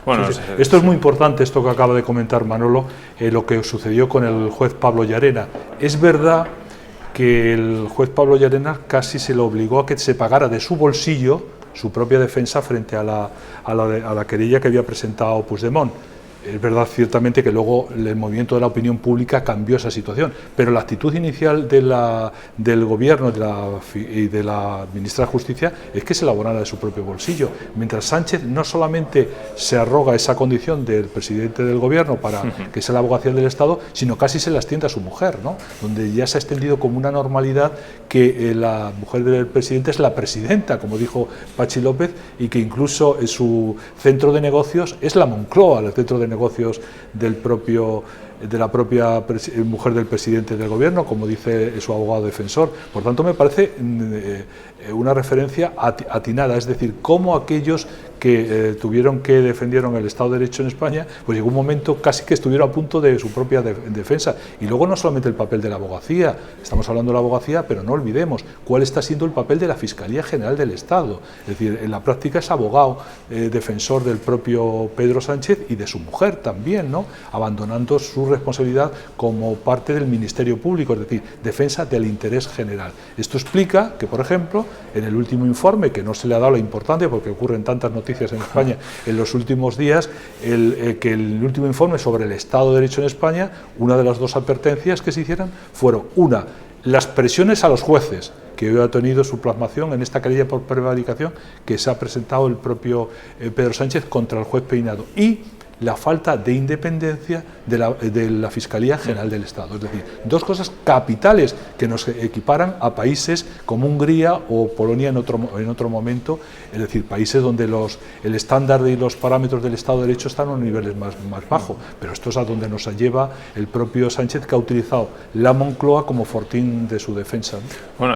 Bueno, sí, sí. Esto es muy importante, esto que acaba de comentar Manolo, lo que sucedió con el juez Pablo Llarena. Es verdad que el juez Pablo Llarena casi se le obligó a que se pagara de su bolsillo su propia defensa frente a la querella que había presentado Puigdemont. Es verdad, ciertamente, que luego el movimiento de la opinión pública cambió esa situación, pero la actitud inicial del gobierno y de la ministra de Justicia es que se la abonara de su propio bolsillo, mientras Sánchez no solamente se arroga esa condición del presidente del gobierno para que sea la abogacía del Estado, sino casi se la extiende a su mujer, ¿no? Donde ya se ha extendido como una normalidad que la mujer del presidente es la presidenta, como dijo Patxi López, y que incluso su centro de negocios es la Moncloa, el centro de negocios de la propia mujer del presidente del gobierno, como dice su abogado defensor. Por tanto, me parece una referencia atinada, es decir, cómo aquellos que defendieron el Estado de Derecho en España, pues llegó un momento casi que estuvieron a punto de su propia defensa. Y luego no solamente el papel de la abogacía, estamos hablando de la abogacía, pero no olvidemos cuál está siendo el papel de la Fiscalía General del Estado. Es decir, en la práctica es abogado defensor del propio Pedro Sánchez y de su mujer también, ¿no? Abandonando su responsabilidad como parte del Ministerio Público, es decir, defensa del interés general. Esto explica que, por ejemplo, en el último informe, que no se le ha dado la importancia porque ocurren tantas noticias en España en los últimos días, que el último informe sobre el Estado de Derecho en España, una de las dos advertencias que se hicieron fueron, una, las presiones a los jueces, que hoy ha tenido su plasmación en esta querella por prevaricación que se ha presentado el propio Pedro Sánchez contra el juez Peinado, y la falta de independencia de la Fiscalía General del Estado. Es decir, dos cosas capitales que nos equiparan a países como Hungría o Polonia en otro momento, es decir, países donde el estándar y los parámetros del Estado de Derecho están a niveles más bajos. Pero esto es a donde nos lleva el propio Sánchez, que ha utilizado la Moncloa como fortín de su defensa, ¿no? Bueno,